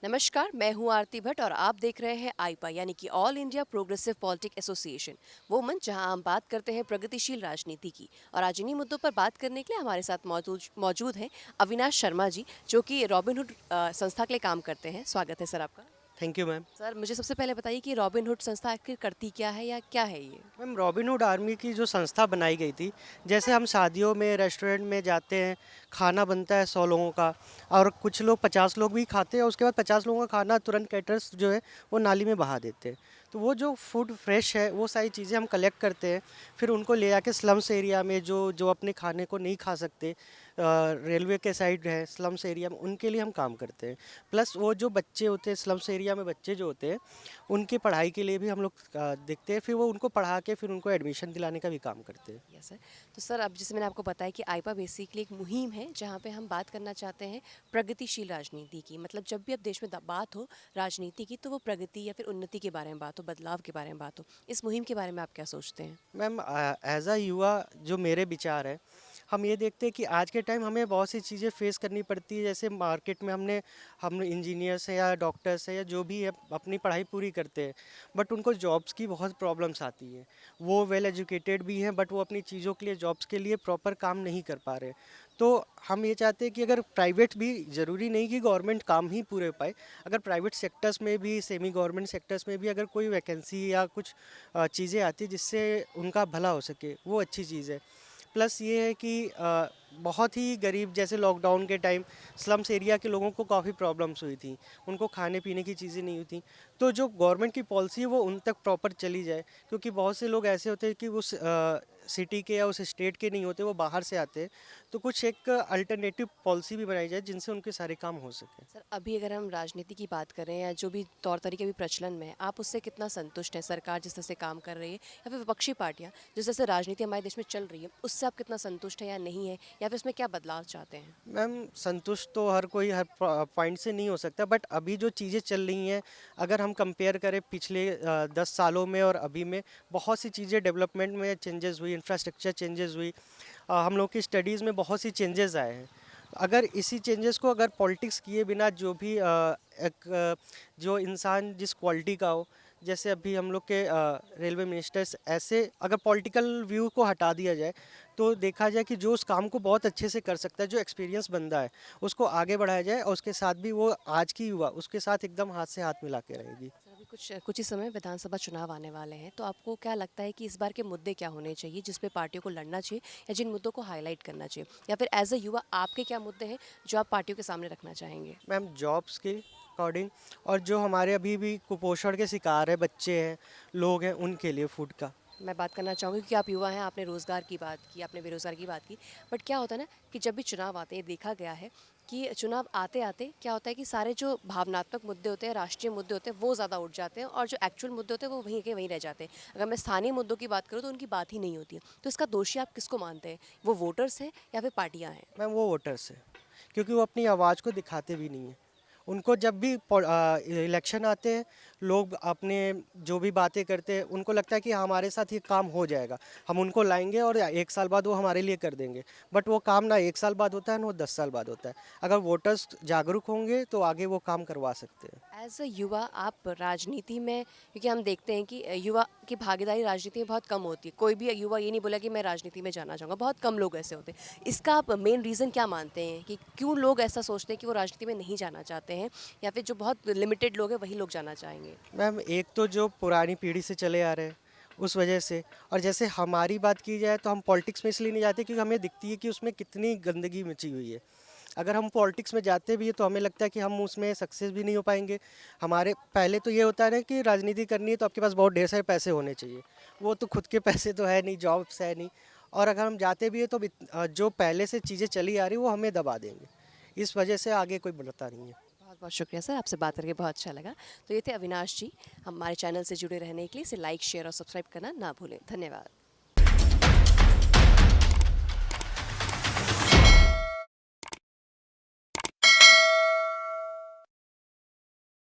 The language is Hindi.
नमस्कार, मैं हूं आरती भट्ट और आप देख रहे हैं आईपा यानी कि all India progressive politic association, वो मंच जहां हम बात करते हैं प्रगतिशील राजनीति की। और आज इन्हीं मुद्दों पर बात करने के लिए हमारे साथ मौजूद मौजूद हैं अविनाश शर्मा जी, जो कि रॉबिनहुड संस्था के लिए काम करते हैं। स्वागत है सर आपका। Thank you ma'am. सर, मुझे सबसे पहले बताइए कि रॉबिनहुड संस्था आखिर करती क्या है या क्या है ये? मैम रॉबिनहुड आर्मी की जो संस्था बनाई गई थी, जैसे हम शादियों में रेस्टोरेंट में जाते हैं, खाना बनता है 100 लोगों का और कुछ लोग 50 लोग भी खाते हैं, उसके बाद 50 लोगों का खाना तुरंत कैटर्स जो है वो नाली में बहा देते हैं। तो वो जो फूड फ्रेश है वो सारी चीज़ें हम कलेक्ट करते हैं, फिर उनको ले आके स्लम्स एरिया में जो जो अपने खाने को नहीं खा सकते, रेलवे के साइड है स्लम्स एरिया में, उनके लिए हम काम करते हैं। प्लस वो जो बच्चे होते हैं स्लम्स एरिया में, बच्चे जो होते हैं उनकी पढ़ाई के लिए भी हम लोग देखते हैं, फिर वो उनको पढ़ा के फिर उनको एडमिशन दिलाने का भी काम करते हैं। Yes sir. तो सर, अब जैसे मैंने आपको बताया कि आईपा बेसिकली एक मुहिम है जहाँ पे हम बात करना चाहते हैं प्रगतिशील राजनीति की। मतलब जब भी अब देश में बात हो राजनीति की, तो वो प्रगति या फिर उन्नति के बारे में बात हो, बदलाव के बारे में बात हो। इस मुहिम के बारे में आप क्या सोचते हैं? मैम एज अ युवा जो मेरे विचार है, हम ये देखते हैं कि आज के टाइम हमें बहुत सी चीज़ें फेस करनी पड़ती है। जैसे मार्केट में हम इंजीनियर्स है या डॉक्टर्स है या जो भी है अपनी पढ़ाई पूरी करते हैं, बट उनको जॉब्स की बहुत प्रॉब्लम्स आती हैं। वो वेल एजुकेटेड भी हैं बट वो अपनी चीज़ों के लिए, जॉब्स के लिए प्रॉपर काम नहीं कर पा रहे। तो हम ये चाहते हैं कि अगर प्राइवेट भी, ज़रूरी नहीं कि गवर्नमेंट काम ही पूरे पाए, अगर प्राइवेट सेक्टर्स में भी, सेमी गवर्नमेंट सेक्टर्स में भी अगर कोई वैकेंसी या कुछ चीज़ें आती है जिससे उनका भला हो सके, वो अच्छी चीज़ है। प्लस ये है कि बहुत ही गरीब, जैसे लॉकडाउन के टाइम स्लम्स एरिया के लोगों को काफ़ी प्रॉब्लम्स हुई थी, उनको खाने पीने की चीज़ें नहीं हुई थी। तो जो गवर्नमेंट की पॉलिसी है वो उन तक प्रॉपर चली जाए, क्योंकि बहुत से लोग ऐसे होते हैं कि उस सिटी के या उस स्टेट के नहीं होते, वो बाहर से आते हैं। तो कुछ एक अल्टरनेटिव पॉलिसी भी बनाई जाए जिनसे उनके सारे काम हो सके। सर, अभी अगर हम राजनीति की बात करें या जो भी तौर तरीके अभी प्रचलन में है, आप उससे कितना संतुष्ट हैं? सरकार जिस तरह से काम कर रही है या फिर विपक्षी पार्टियां जिस तरह से राजनीति हमारे देश में चल रही है, उससे आप कितना संतुष्ट हैं या नहीं है, या फिर उसमें क्या बदलाव चाहते हैं? मैम संतुष्ट तो हर कोई हर पॉइंट से नहीं हो सकता, बट अभी जो चीज़ें चल रही हैं, अगर हम कंपेयर करें पिछले 10 सालों में और अभी में, बहुत सी चीज़ें डेवलपमेंट में चेंजेस हुई, इंफ्रास्ट्रक्चर चेंजेस हुई, हम लोग की स्टडीज़ में बहुत सी चेंजेस आए हैं। अगर इसी चेंजेस को अगर पॉलिटिक्स किए बिना जो भी जो इंसान जिस क्वालिटी का हो, जैसे अभी हम लोग के रेलवे मिनिस्टर्स, ऐसे अगर पॉलिटिकल व्यू को हटा दिया जाए तो देखा जाए कि जो उस काम को बहुत अच्छे से कर सकता है, जो एक्सपीरियंस बंदा है, उसको आगे बढ़ाया जाए और उसके साथ भी वो आज की युवा उसके साथ एकदम हाथ से हाथ मिला के रहेगी। सर, अभी कुछ कुछ ही समय विधानसभा चुनाव आने वाले हैं, तो आपको क्या लगता है कि इस बार के मुद्दे क्या होने चाहिए जिस पे पार्टियों को लड़ना चाहिए, या जिन मुद्दों को हाईलाइट करना चाहिए, या फिर एज अ युवा आपके क्या मुद्दे हैं जो आप पार्टियों के सामने रखना चाहेंगे? मैम जॉब्स के अकॉर्डिंग, और जो हमारे अभी भी कुपोषण के शिकार है बच्चे हैं, लोग हैं, उनके लिए फूड का। मैं बात करना चाहूँगी क्योंकि आप युवा हैं, आपने रोज़गार की बात की, आपने बेरोज़गार की बात की। बट क्या होता है ना कि जब भी चुनाव आते हैं, देखा गया है कि चुनाव आते-आते क्या होता है कि सारे जो भावनात्मक मुद्दे होते हैं, राष्ट्रीय मुद्दे होते हैं, वो ज़्यादा उठ जाते हैं, और जो एक्चुअल मुद्दे होते हैं, वो वहीं के वहीं रह जाते हैं। अगर मैं स्थानीय मुद्दों की बात करूँ, तो उनकी बात ही नहीं होती है। तो इसका दोषी आप किसको मानते हैं? वो वोटर्स हैं या फिर पार्टियाँ हैं? मैम वो वोटर्स है, क्योंकि वो अपनी आवाज़ को दिखाते भी नहीं हैं। उनको जब भी इलेक्शन आते हैं, लोग अपने जो भी बातें करते हैं, उनको लगता है कि हमारे साथ ये काम हो जाएगा, हम उनको लाएंगे और 1 साल बाद वो हमारे लिए कर देंगे। बट वो काम ना 1 साल बाद होता है, ना वो 10 साल बाद होता है। अगर वोटर्स जागरूक होंगे तो आगे वो काम करवा सकते हैं। एज अ युवा आप राजनीति में, क्योंकि हम देखते हैं कि युवा की भागीदारी राजनीति में बहुत कम होती है। कोई भी युवा ये नहीं बोला कि मैं राजनीति में जाना चाहूँगा, बहुत कम लोग ऐसे होते हैं। इसका आप मेन रीज़न क्या मानते हैं कि क्यों लोग ऐसा सोचते हैं कि वो राजनीति में नहीं जाना चाहते हैं, या फिर जो बहुत लिमिटेड लोग हैं वही लोग जाना चाहेंगे? मैम एक तो जो पुरानी पीढ़ी से चले आ रहे हैं उस वजह से, और जैसे हमारी बात की जाए तो हम पॉलिटिक्स में इसलिए नहीं जाते क्योंकि हमें दिखती है कि उसमें कितनी गंदगी मची हुई है। अगर हम पॉलिटिक्स में जाते भी है तो हमें लगता है कि हम उसमें सक्सेस भी नहीं हो पाएंगे। हमारे पहले तो ये होता है ना कि राजनीति करनी है तो आपके पास बहुत ढेर सारे पैसे होने चाहिए, वो तो खुद के पैसे तो है नहीं, जॉब्स है नहीं। और अगर हम जाते भी है तो जो पहले से चीज़ें चली आ रही वो हमें दबा देंगे, इस वजह से आगे कोई बढ़ता नहीं है। बहुत बहुत शुक्रिया सर, आपसे बात करके बहुत अच्छा लगा। तो ये थे अविनाश जी। हमारे चैनल से जुड़े रहने के लिए इसे लाइक, शेयर और सब्सक्राइब करना ना भूलें। धन्यवाद।